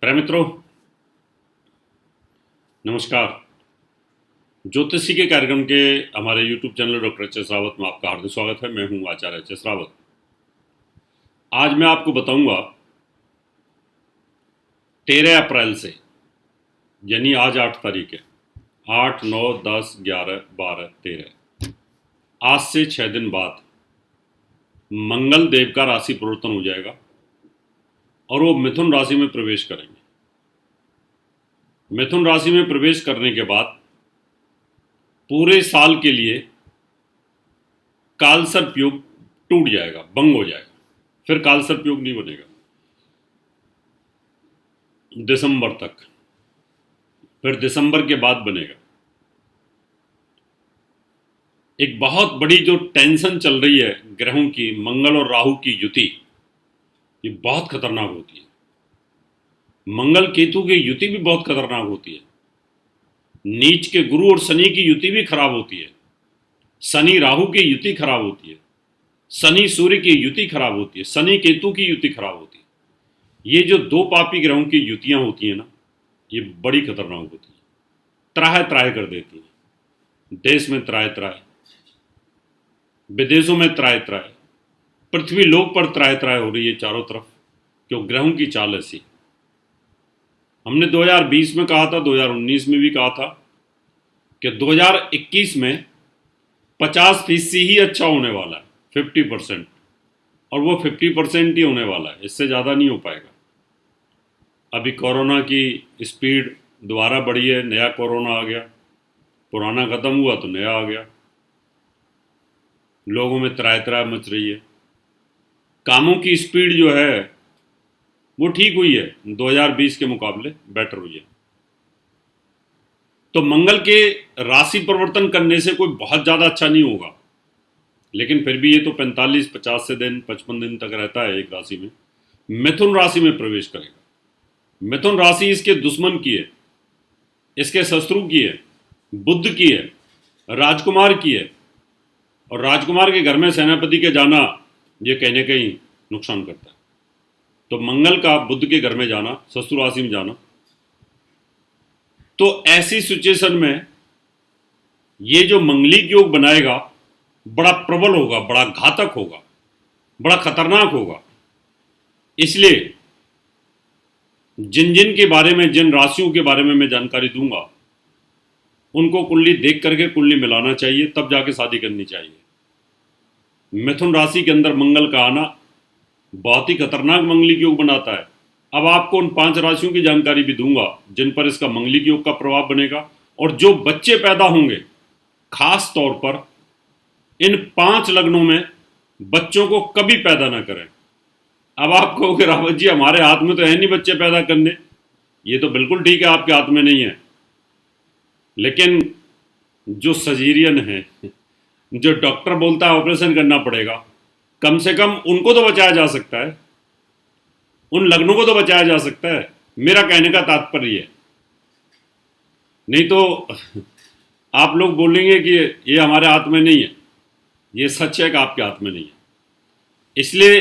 प्रिय मित्रों, नमस्कार। ज्योतिषी के कार्यक्रम के हमारे YouTube channel doctor H S Rawat में आपका हार्दिक स्वागत है। मैं हूं आचार्य एच एस रावत। आज मैं आपको बताऊंगा 13 अप्रैल से, यानी आज 8 तारीख है, 8, 9, 10, 11, 12, 13, आज से 6 दिन बाद मंगल देव का राशि परिवर्तन हो जाएगा और वो मिथुन राशि में प्रवेश करेंगे। मिथुन राशि में प्रवेश करने के बाद पूरे साल के लिए कालसर्प योग टूट जाएगा, भंग हो जाएगा। फिर कालसर्प योग नहीं बनेगा दिसंबर तक, फिर दिसंबर के बाद बनेगा। एक बहुत बड़ी जो टेंशन चल रही है ग्रहों की, मंगल और राहु की युति, ये बहुत खतरनाक होती है। मंगल केतु की युति भी बहुत खतरनाक होती है। नीच के गुरु और शनि की युति भी खराब होती है। शनि राहु की युति खराब होती है। शनि सूर्य की युति खराब होती है। शनि केतु की युति खराब होती है। ये जो दो पापी ग्रहों की युतियां होती हैं ना, ये बड़ी खतरनाक होती है। त्राह त्राह कर देती हैं। देश में त्राह त्राह, विदेशों में त्राह त्राह, पृथ्वी लोक पर त्राह त्राह हो रही है चारों तरफ, क्यों? ग्रहों की चाल ऐसी। हमने 2020 में कहा था, 2019 में भी कहा था कि 2021 में 50% ही अच्छा होने वाला है, 50%, और वो 50% ही होने वाला है, इससे ज़्यादा नहीं हो पाएगा। अभी कोरोना की स्पीड दोबारा बढ़ी है, नया कोरोना आ गया, पुराना ख़त्म हुआ तो नया आ गया। लोगों में त्राह त्राह मच रही है। कामों की स्पीड जो है वो ठीक हुई है, 2020 के मुकाबले बेटर हुई है। तो मंगल के राशि परिवर्तन करने से कोई बहुत ज़्यादा अच्छा नहीं होगा, लेकिन फिर भी ये तो 45-50 से दिन 55 दिन तक रहता है एक राशि में। मिथुन राशि में प्रवेश करेगा। मिथुन राशि इसके दुश्मन की है, इसके शत्रु की है, बुध की है, राजकुमार की है, और राजकुमार के घर में सेनापति के जाना ये कहीं ना कहीं नुकसान करता है। तो मंगल का बुध के घर में जाना, शत्रु राशि में जाना, तो ऐसी सिचुएशन में ये जो मंगलिक योग बनाएगा बड़ा प्रबल होगा, बड़ा घातक होगा, बड़ा खतरनाक होगा। इसलिए जिन जिन के बारे में, जिन राशियों के बारे में मैं जानकारी दूंगा, उनको कुंडली देख करके कुंडली मिलाना चाहिए, तब जाके शादी करनी चाहिए। मिथुन राशि के अंदर मंगल का आना बहुत ही खतरनाक मंगलिक योग बनाता है। अब आपको उन 5 राशियों की जानकारी भी दूंगा जिन पर इसका मंगलिक योग का प्रभाव बनेगा, और जो बच्चे पैदा होंगे खास तौर पर इन 5 लग्नों में बच्चों को कभी पैदा ना करें। अब आप कहोगे रावत जी हमारे हाथ में तो है नहीं बच्चे पैदा करने। ये तो बिल्कुल ठीक है, आपके हाथ में नहीं है, लेकिन जो सर्जरियन है, जो डॉक्टर बोलता है ऑपरेशन करना पड़ेगा, कम से कम उनको तो बचाया जा सकता है, उन लग्नों को तो बचाया जा सकता है। मेरा कहने का तात्पर्य है, नहीं तो आप लोग बोलेंगे कि ये हमारे हाथ में नहीं है। ये सच है कि आपके हाथ में नहीं है। इसलिए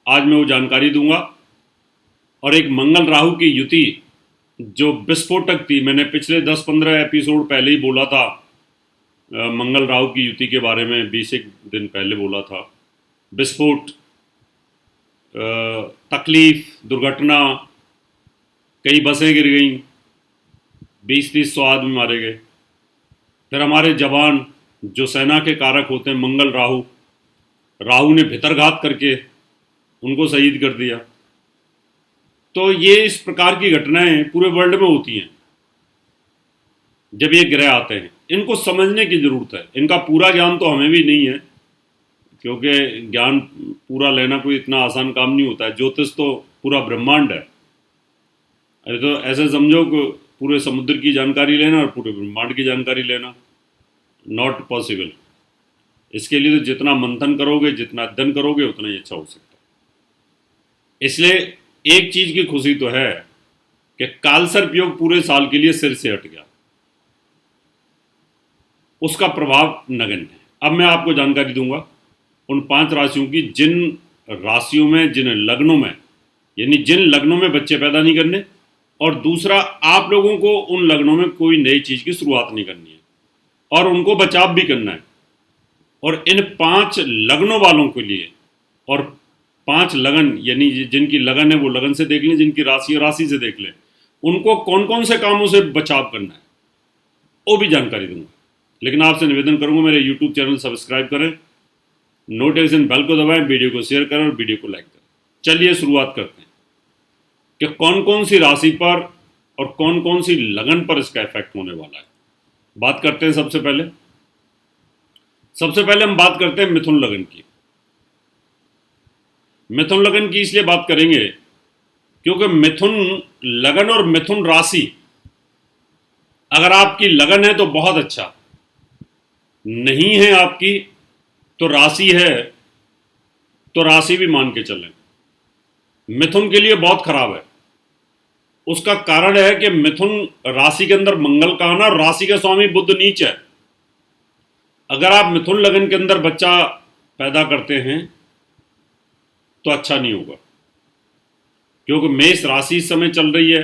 आज मैं वो जानकारी दूंगा। और एक मंगल राहु की युति जो विस्फोटक थी, मैंने पिछले 10-15 एपिसोड पहले ही बोला था, मंगल राहु की युति के बारे में 20 दिन पहले बोला था। विस्फोट, तकलीफ, दुर्घटना, कई बसें गिर गईं, 20-30 आदमी मारे गए। फिर हमारे जवान जो सेना के कारक होते हैं, मंगल राहु, राहु ने भितरघात करके उनको शहीद कर दिया। तो ये इस प्रकार की घटनाएं पूरे वर्ल्ड में होती हैं जब ये ग्रह आते हैं। इनको समझने की ज़रूरत है। इनका पूरा ज्ञान तो हमें भी नहीं है, क्योंकि ज्ञान पूरा लेना कोई इतना आसान काम नहीं होता है। ज्योतिष तो पूरा ब्रह्मांड है। अरे तो ऐसे समझो कि पूरे समुद्र की जानकारी लेना और पूरे ब्रह्मांड की जानकारी लेना नॉट पॉसिबल। इसके लिए तो जितना मंथन करोगे, जितना अध्ययन करोगे, उतना ही अच्छा हो सकता है। इसलिए एक चीज़ की खुशी तो है कि कालसर्प योग पूरे साल के लिए सिर से हट गया, उसका प्रभाव नगण्य है। अब मैं आपको जानकारी दूंगा उन 5 राशियों की, जिन राशियों में, जिन लग्नों में, यानी जिन लग्नों में बच्चे पैदा नहीं करने, और दूसरा, आप लोगों को उन लग्नों में कोई नई चीज़ की शुरुआत नहीं करनी है और उनको बचाव भी करना है। और इन 5 लग्नों वालों के लिए, और 5 लगन यानी जिनकी लगन है वो लगन से देख लें, जिनकी राशि है राशि से देख लें, उनको कौन कौन से कामों से बचाव करना है वो भी जानकारी दूंगा। लेकिन आपसे निवेदन करूंगा, मेरे यूट्यूब चैनल सब्सक्राइब करें, नोटिफिकेशन बेल को दबाएं, वीडियो को शेयर करें और वीडियो को लाइक करें। चलिए शुरुआत करते हैं कि कौन कौन सी राशि पर और कौन कौन सी लगन पर इसका इफेक्ट होने वाला है। बात करते हैं सबसे पहले हम बात करते हैं मिथुन लगन की। मिथुन लगन की इसलिए बात करेंगे क्योंकि मिथुन लगन और मिथुन राशि, अगर आपकी लगन है तो बहुत अच्छा, नहीं है आपकी तो राशि है तो राशि भी मान के चलें, मिथुन के लिए बहुत खराब है। उसका कारण है कि मिथुन राशि के अंदर मंगल का आना, राशि का स्वामी बुध नीच है। अगर आप मिथुन लगन के अंदर बच्चा पैदा करते हैं तो अच्छा नहीं होगा, क्योंकि मेष राशि इस समय चल रही है।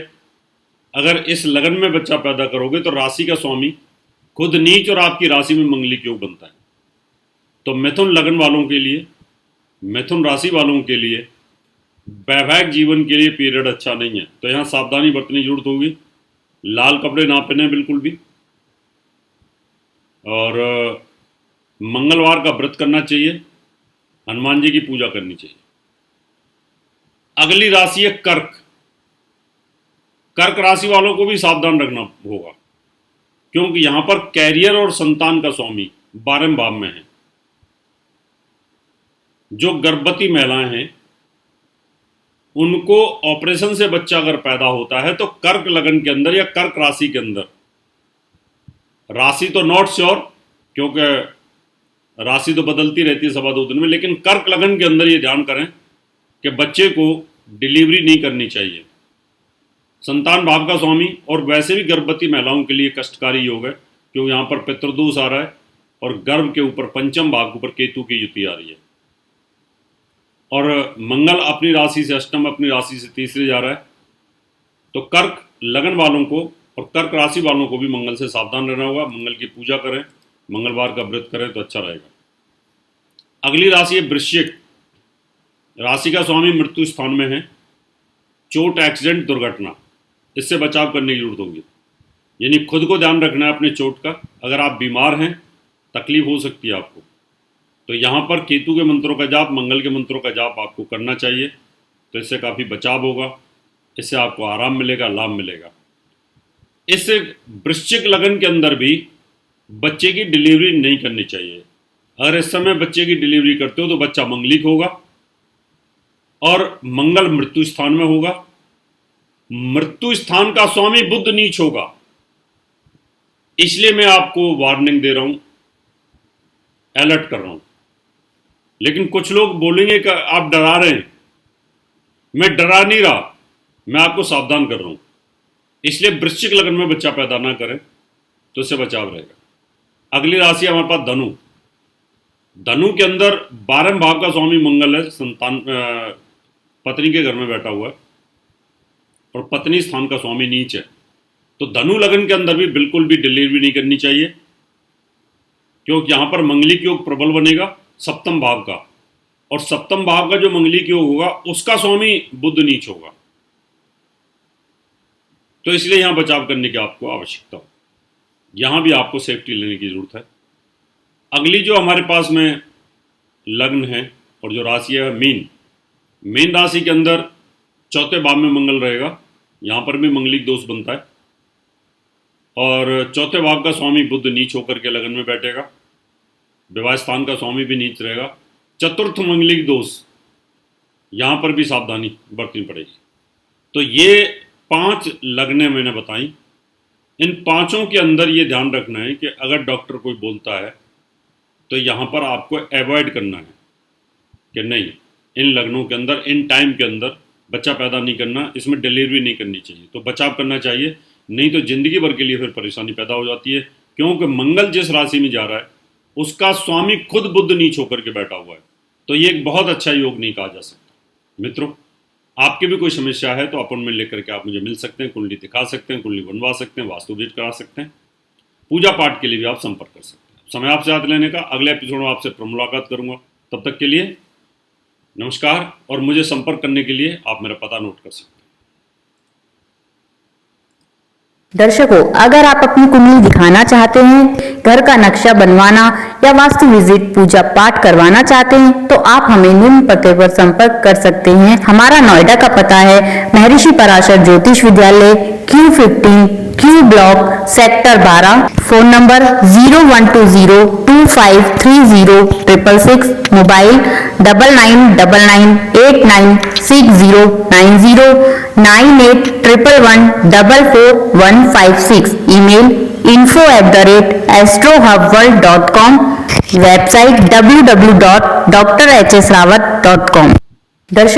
अगर इस लगन में बच्चा पैदा करोगे तो राशि का स्वामी खुद नीच और आपकी राशि में मंगलिक योग बनता है। तो मिथुन लगन वालों के लिए, मिथुन राशि वालों के लिए वैवाहिक जीवन के लिए पीरियड अच्छा नहीं है। तो यहाँ सावधानी बरतने की जरूरत होगी। लाल कपड़े ना पहने बिल्कुल भी, और मंगलवार का व्रत करना चाहिए, हनुमान जी की पूजा करनी चाहिए। अगली राशि है कर्क। कर्क राशि वालों को भी सावधान रखना होगा, क्योंकि यहां पर कैरियर और संतान का स्वामी 12वें भाव में है। जो गर्भवती महिलाएं हैं उनको ऑपरेशन से बच्चा अगर पैदा होता है तो कर्क लगन के अंदर या कर्क राशि के अंदर, राशि तो नॉट श्योर क्योंकि राशि तो बदलती रहती है सवा 2 दिन में, लेकिन कर्क लगन के अंदर ये ध्यान करें कि बच्चे को डिलीवरी नहीं करनी चाहिए। संतान भाव का स्वामी और वैसे भी गर्भवती महिलाओं के लिए कष्टकारी योग है, क्योंकि यहाँ पर पितृदोष आ रहा है और गर्भ के ऊपर पंचम भाव के ऊपर केतु की युति आ रही है, और मंगल अपनी राशि से अष्टम, अपनी राशि से तीसरे जा रहा है। तो कर्क लगन वालों को और कर्क राशि वालों को भी मंगल से सावधान रहना होगा। मंगल की पूजा करें, मंगलवार का व्रत करें तो अच्छा रहेगा। अगली राशि है वृश्चिक। राशि का स्वामी मृत्यु स्थान में है। चोट, एक्सीडेंट, दुर्घटना, इससे बचाव करने की जरूरत होगी। यानी खुद को ध्यान रखना है अपने चोट का। अगर आप बीमार हैं, तकलीफ हो सकती है आपको, तो यहाँ पर केतु के मंत्रों का जाप, मंगल के मंत्रों का जाप आपको करना चाहिए। तो इससे काफ़ी बचाव होगा, इससे आपको आराम मिलेगा, लाभ मिलेगा। इससे वृश्चिक लगन के अंदर भी बच्चे की डिलीवरी नहीं करनी चाहिए। अगर इस समय बच्चे की डिलीवरी करते हो तो बच्चा मंगलिक होगा और मंगल मृत्यु स्थान में होगा। मृत्यु स्थान का स्वामी बुध नीच होगा। इसलिए मैं आपको वार्निंग दे रहा हूं, अलर्ट कर रहा हूं। लेकिन कुछ लोग बोलेंगे कि आप डरा रहे हैं। मैं डरा नहीं रहा, मैं आपको सावधान कर रहा हूं। इसलिए वृश्चिक लगन में बच्चा पैदा ना करें तो इससे बचाव रहेगा। अगली राशि हमारे पास धनु। धनु के अंदर 12वें भाव का स्वामी मंगल है, संतान पत्नी के घर में बैठा हुआ है, और पत्नी स्थान का स्वामी नीच है। तो धनु लगन के अंदर भी बिल्कुल भी डिलीवरी नहीं करनी चाहिए, क्योंकि यहां पर मंगलिक योग प्रबल बनेगा सप्तम भाव का, और सप्तम भाव का जो मंगलिक योग होगा उसका स्वामी बुध नीच होगा। तो इसलिए यहां बचाव करने की आपको आवश्यकता हो, यहां भी आपको सेफ्टी लेने की जरूरत है। अगली जो हमारे पास में लग्न है और जो राशि है मीन। मीन राशि के अंदर चौथे भाव में मंगल रहेगा, यहां पर भी मंगलिक दोष बनता है, और चौथे भाव का स्वामी बुध नीच होकर के लगन में बैठेगा। विवाह स्थान का स्वामी भी नीच रहेगा। चतुर्थ मंगलिक दोष, यहां पर भी सावधानी बरतनी पड़ेगी। तो ये 5 लगने मैंने बताई। इन 5 के अंदर ये ध्यान रखना है कि अगर डॉक्टर कोई बोलता है तो यहाँ पर आपको अवॉइड करना है कि नहीं, इन लग्नों के अंदर, इन टाइम के अंदर बच्चा पैदा नहीं करना, इसमें डिलीवरी नहीं करनी चाहिए। तो बचाव करना चाहिए, नहीं तो जिंदगी भर के लिए फिर परेशानी पैदा हो जाती है। क्योंकि मंगल जिस राशि में जा रहा है उसका स्वामी खुद बुध नीच होकर के बैठा हुआ है। तो ये एक बहुत अच्छा योग नहीं कहा जा सकता। मित्रों, आपकी भी कोई समस्या है तो अपॉइंटमेंट लेकर के आप मुझे मिल सकते हैं, कुंडली दिखा सकते हैं, कुंडली बनवा सकते हैं, वास्तु विजिट करा सकते हैं, पूजा पाठ के लिए भी आप संपर्क कर सकते हैं। समय आपसे हाथ लेने का, अगले एपिसोड में आपसे फिर मुलाकात करूंगा। तब तक के लिए नमस्कार, और मुझे संपर्क करने के लिए आप मेरा पता नोट कर सकते हैं। दर्शकों, अगर आप अपनी कुंडली दिखाना चाहते हैं, घर का नक्शा बनवाना या वास्तु विजिट पूजा पाठ करवाना चाहते हैं तो आप हमें निम्न पते पर संपर्क कर सकते हैं। हमारा नोएडा का पता है महर्षि पराशर ज्योतिष विद्यालय, Q15, Q block, sector 12। Phone number 0120253066, mobile 9999896090, 9811144156, email info@astrohubworld.com, website www.drhsrawat.com। दर्शक